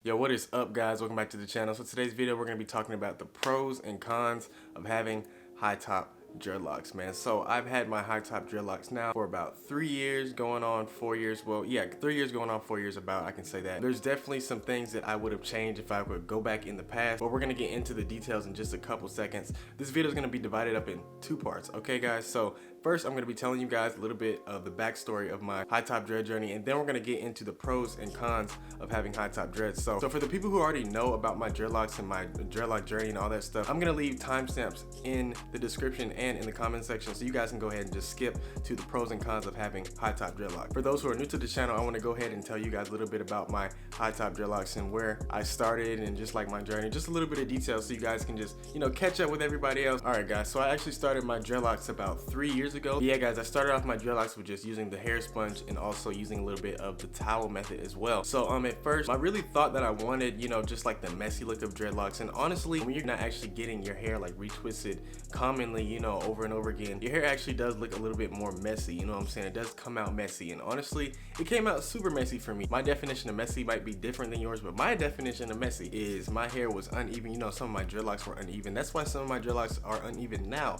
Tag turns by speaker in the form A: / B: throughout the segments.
A: Yo, what is up, guys? Welcome back to the channel. So today's video we're going to be talking about the pros and cons of having high top dreadlocks, man. So I've had my high top dreadlocks now for about 3 years, going on 4 years. Well, yeah, 3 years going on 4 years about, I can say that. There's definitely some things that I would have changed if I would go back in the past, but we're going to get into the details in just a couple seconds. This video is going to be divided up in two parts, okay, guys? So first, I'm going to be telling you guys a little bit of the backstory of my high top dread journey, and then we're going to get into the pros and cons of having high top dreads. So for the people who already know about my dreadlocks and my dreadlock journey and all that stuff, I'm going to leave timestamps in the description and in the comment section, so you guys can go ahead and just skip to the pros and cons of having high top dreadlock. For those who are new to the channel, I want to go ahead and tell you guys a little bit about my high top dreadlocks and where I started and just like my journey, just a little bit of detail so you guys can just, you know, catch up with everybody else. All right, guys, so I actually started my dreadlocks about 3 years ago. Yeah, guys, I started off my dreadlocks with just using the hair sponge and also using a little bit of the towel method as well. So at first I really thought that I wanted, you know, just like the messy look of dreadlocks, and honestly, when you're not actually getting your hair like retwisted commonly, you know, over and over again, your hair actually does look a little bit more messy, you know what I'm saying? It does come out messy, and honestly, it came out super messy for me. My definition of messy might be different than yours, but my definition of messy is my hair was uneven. You know, some of my dreadlocks were uneven. That's why some of my dreadlocks are uneven now,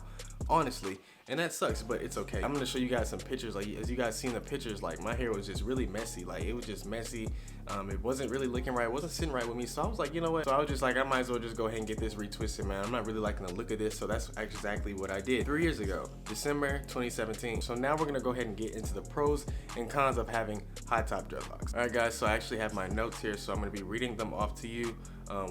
A: honestly, and that sucks, but it's okay. I'm gonna show you guys some pictures. Like, as you guys seen the pictures, like my hair was just really messy. Like, it was just messy. It wasn't really looking right. It wasn't sitting right with me. So I was like, you know what? So I was just like, I might as well just go ahead and get this retwisted, man. I'm not really liking the look of this. So that's exactly what I did 3 years ago, December 2017. So now we're gonna go ahead and get into the pros and cons of having high top dreadlocks. All right, guys, so I actually have my notes here, so I'm gonna be reading them off to you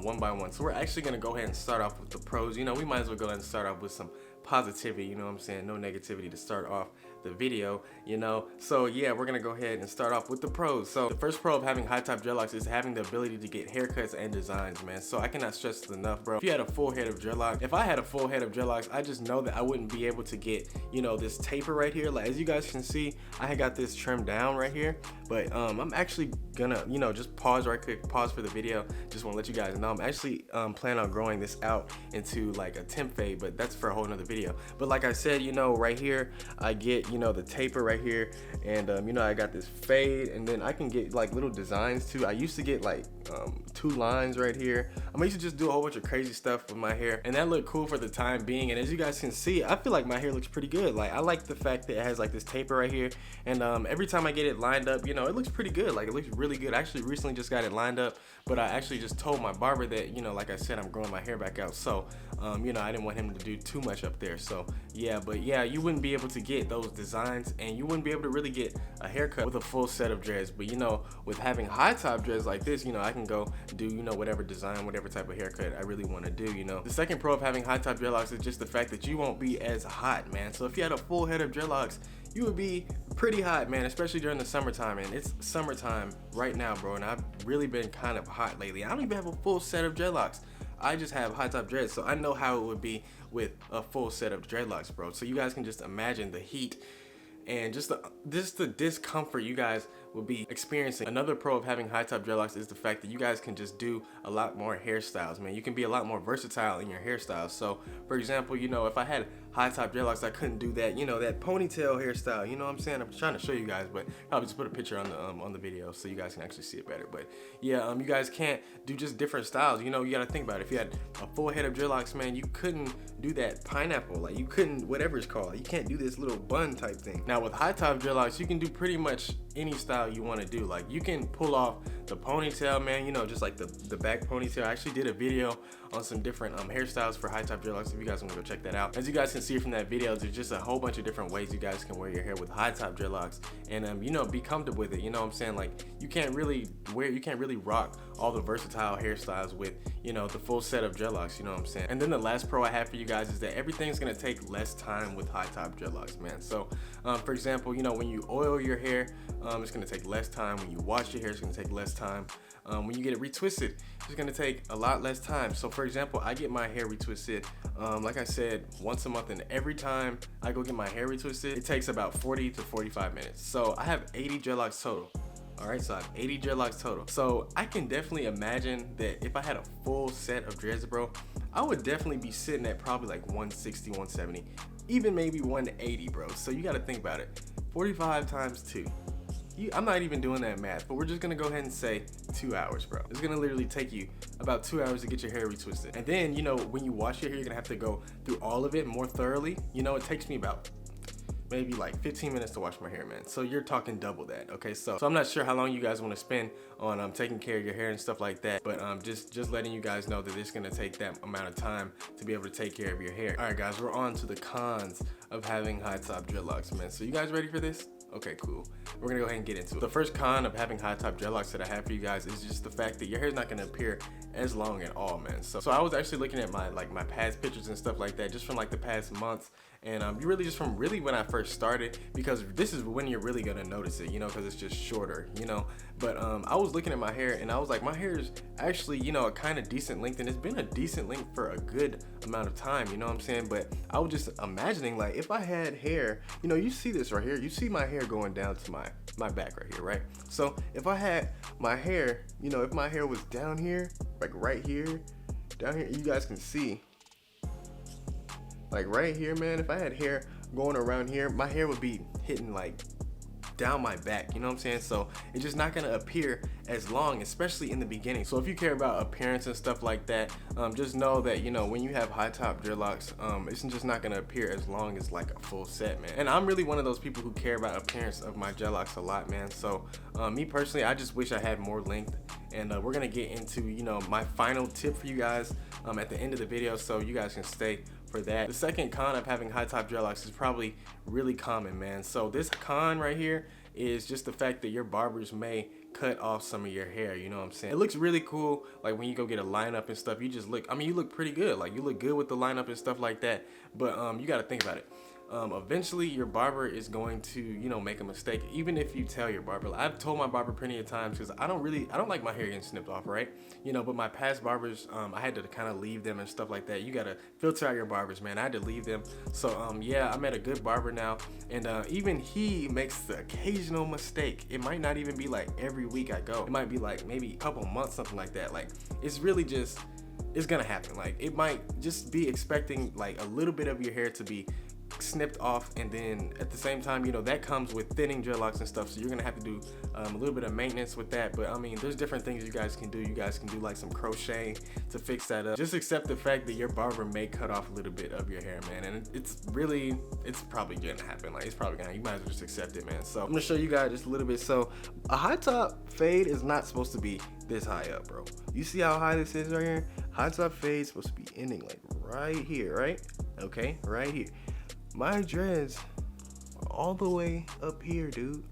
A: one by one. So we're actually gonna go ahead and start off with the pros. You know, we might as well go ahead and start off with some positivity, you know what I'm saying? No negativity to start off the video, you know? So yeah, we're gonna go ahead and start off with the pros. So the first pro of having high top dreadlocks is having the ability to get haircuts and designs, man. So I cannot stress this enough, bro. If you had a full head of dreadlocks, if I had a full head of dreadlocks, I just know that I wouldn't be able to get, you know, this taper right here. Like, as you guys can see, I got this trimmed down right here, but I'm actually gonna, you know, just pause right quick, pause for the video. Just wanna let you guys know I'm actually planning on growing this out into like a temp fade, but that's for a whole nother video. But like I said, you know, right here I get, you know, the taper right here, and you know, I got this fade, and then I can get like little designs too. I used to get like 2 lines right here. I used to just do a whole bunch of crazy stuff with my hair, and that looked cool for the time being. And as you guys can see, I feel like my hair looks pretty good. Like, I like the fact that it has like this taper right here, and every time I get it lined up, you know, it looks pretty good. Like, it looks really good. I actually recently just got it lined up, but I actually just told my barber that, you know, like I said, I'm growing my hair back out, so you know, I didn't want him to do too much up there. So yeah, but yeah, you wouldn't be able to get those designs, and you wouldn't be able to really get a haircut with a full set of dreads. But you know, with having high top dreads like this, you know, I can go do, you know, whatever design, whatever type of haircut I really want to do, you know. The second pro of having high top dreadlocks is just the fact that you won't be as hot, man. So if you had a full head of dreadlocks, you would be pretty hot, man, especially during the summertime. And it's summertime right now, bro, and I've really been kind of hot lately. I don't even have a full set of dreadlocks. I just have high top dreads, so I know how it would be with a full set of dreadlocks, bro. So you guys can just imagine the heat and just the discomfort you guys will be experiencing. Another pro of having high top dreadlocks is the fact that you guys can just do a lot more hairstyles, man. You can be a lot more versatile in your hairstyles. So for example, you know, if I had high top dreadlocks, I couldn't do that, you know, that ponytail hairstyle, you know what I'm saying? I'm trying to show you guys, but I'll just put a picture on the video so you guys can actually see it better. But yeah, you guys can't do just different styles. You know, you got to think about it. If you had a full head of dreadlocks, man, you couldn't do that pineapple, like you couldn't, whatever it's called, you can't do this little bun type thing. Now with high top dreadlocks, you can do pretty much any style you want to do. Like, you can pull off the ponytail, man, you know, just like the back ponytail. I actually did a video on some different hairstyles for high top dreadlocks. If you guys want to go check that out, as you guys can see from that video, there's just a whole bunch of different ways you guys can wear your hair with high top dreadlocks, and you know, be comfortable with it. You know what I'm saying? Like, you can't really rock all the versatile hairstyles with, you know, the full set of dreadlocks, you know what I'm saying? And then the last pro I have for you guys is that everything's gonna take less time with high top dreadlocks, man. So for example, you know, when you oil your hair, it's gonna take less time. When you wash your hair, it's gonna take less time. When you get it retwisted, it's gonna take a lot less time. So for example, I get my hair retwisted, like I said, once a month, and every time I go get my hair retwisted, it takes about 40 to 45 minutes. So I have 80 dreadlocks total. All right, so I have 80 dreadlocks total. So I can definitely imagine that if I had a full set of dreads, bro, I would definitely be sitting at probably like 160, 170, even maybe 180, bro. So you gotta think about it. 45 times 2. I'm not even doing that math, but we're just gonna go ahead and say 2 hours, bro. It's gonna literally take you about 2 hours to get your hair retwisted. And then, you know, when you wash your hair, you're gonna have to go through all of it more thoroughly. You know, it takes me about maybe like 15 minutes to wash my hair, man. So you're talking double that, okay? So I'm not sure how long you guys want to spend on taking care of your hair and stuff like that, but just letting you guys know that it's gonna take that amount of time to be able to take care of your hair. All right, guys, we're on to the cons of having high top dreadlocks, man. So you guys ready for this? Okay, cool. We're gonna go ahead and get into it. The first con of having high top dreadlocks that I have for you guys is just the fact that your hair is not gonna appear as long at all, man. So I was actually looking at my past pictures and stuff like that, just from like the past months, and you really just from really when I first started, because this is when you're really gonna notice it, you know, because it's just shorter, you know. But I was looking at my hair and I was like, my hair is actually, you know, a kind of decent length, and it's been a decent length for a good amount of time, you know what I'm saying? But I was just imagining, like, if I had hair, you know, you see this right here, you see my hair going down to my back right here, right? So if I had my hair, you know, if my hair was down here, like right here, down here, you guys can see, like right here, man, if I had hair going around here, my hair would be hitting like down my back, you know what I'm saying? So it's just not gonna appear as long, especially in the beginning. So if you care about appearance and stuff like that, just know that, you know, when you have high top dreadlocks, it's just not gonna appear as long as like a full set, man. And I'm really one of those people who care about appearance of my dreadlocks a lot, man. So me personally, I just wish I had more length, and we're gonna get into, you know, my final tip for you guys at the end of the video, so you guys can stay for that. The second con of having high top dreadlocks is probably really common, man. So this con right here is just the fact that your barbers may cut off some of your hair, you know what I'm saying? It looks really cool, like when you go get a lineup and stuff, you just look, I mean, you look pretty good, like you look good with the lineup and stuff like that, but you got to think about it. Eventually your barber is going to, you know, make a mistake, even if you tell your barber. I've told my barber plenty of times, because I don't like my hair getting snipped off, right? You know, but my past barbers, I had to kind of leave them and stuff like that. You gotta filter out your barbers, man. I had to leave them. So yeah, I'm at a good barber now, and even he makes the occasional mistake. It might not even be like every week I go. It might be like maybe a couple months, something like that. Like, it's really just, it's gonna happen. Like, it might just be expecting like a little bit of your hair to be snipped off, and then at the same time, you know, that comes with thinning dreadlocks and stuff, so you're gonna have to do a little bit of maintenance with that. But I mean, there's different things you guys can do. You guys can do like some crocheting to fix that up. Just accept the fact that your barber may cut off a little bit of your hair, man, and it's probably gonna happen. Like, it's probably gonna, you might as well just accept it, man. So I'm gonna show you guys just a little bit. So a high top fade is not supposed to be this high up, bro. You see how high this is right here? High top fade is supposed to be ending like right here, right? Okay, right here. My dreads are all the way up here, dude.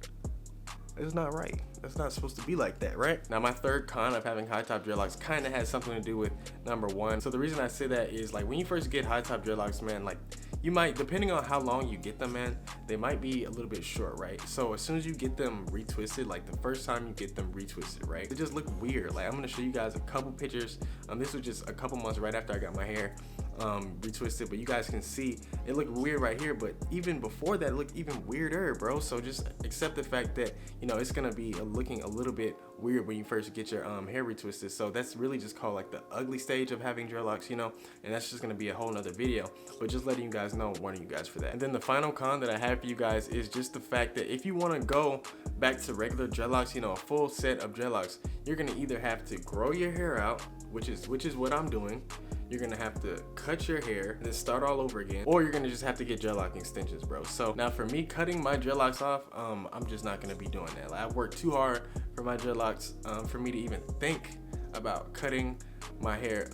A: It's not right. That's not supposed to be like that, right? Now, my third con of having high top dreadlocks kind of has something to do with number one. So the reason I say that is, like, when you first get high top dreadlocks, man, like, you might, depending on how long you get them, man, they might be a little bit short, right? So as soon as you get them retwisted, like the first time you get them retwisted, right, they just look weird. Like, I'm gonna show you guys a couple pictures. This was just a couple months right after I got my hair retwisted, but you guys can see it looked weird right here, but even before that it looked even weirder, bro. So just accept the fact that, you know, it's gonna be looking a little bit weird when you first get your hair retwisted. So that's really just called like the ugly stage of having dreadlocks, you know, and that's just gonna be a whole nother video, but just letting you guys know, warning you guys for that. And then the final con that I have for you guys is just the fact that if you want to go back to regular dreadlocks, you know, a full set of dreadlocks, you're gonna either have to grow your hair out, which is what I'm doing. You're gonna have to cut your hair and then start all over again, or you're gonna just have to get dreadlock extensions, bro. So now for me, cutting my dreadlocks off, I'm just not gonna be doing that. Like, I worked too hard for my dreadlocks for me to even think about cutting my hair,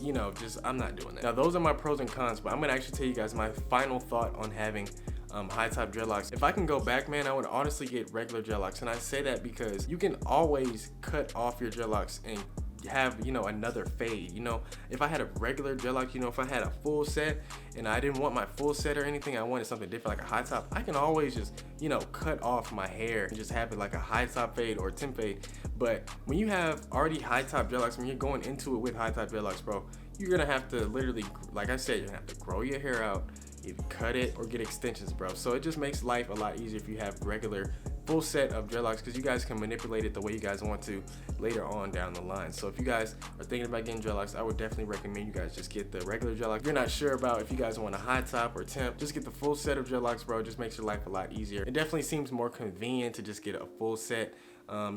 A: you know, just, I'm not doing that. Now, those are my pros and cons, but I'm gonna actually tell you guys my final thought on having high top dreadlocks. If I can go back, man, I would honestly get regular dreadlocks, and I say that because you can always cut off your dreadlocks and have, you know, another fade. You know, if I had a regular dreadlock, you know, if I had a full set and I didn't want my full set or anything, I wanted something different like a high top, I can always just, you know, cut off my hair and just have it like a high top fade or temp fade. But when you have already high top dreadlocks, when you're going into it with high top dreadlocks, bro, you're gonna have to literally, like I said, you're gonna have to grow your hair out, either cut it or get extensions, bro. So it just makes life a lot easier if you have regular full set of dreadlocks, because you guys can manipulate it the way you guys want to later on down the line. So if you guys are thinking about getting dreadlocks, I would definitely recommend you guys just get the regular dreadlocks. If you're not sure about if you guys want a high top or temp, just get the full set of dreadlocks, bro. It just makes your life a lot easier. It definitely seems more convenient to just get a full set.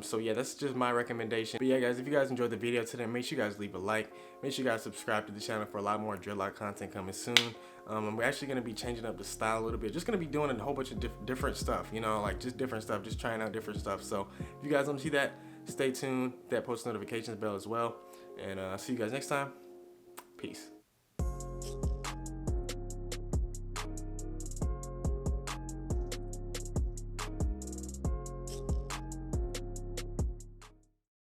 A: So yeah, that's just my recommendation. But yeah, guys, if you guys enjoyed the video today, make sure you guys leave a like. Make sure you guys subscribe to the channel for a lot more dreadlock content coming soon. And we're actually going to be changing up the style a little bit. Just going to be doing a whole bunch of different stuff, you know, like just different stuff, just trying out different stuff. So if you guys want to see that, stay tuned. That post notifications bell as well. And see you guys next time. Peace.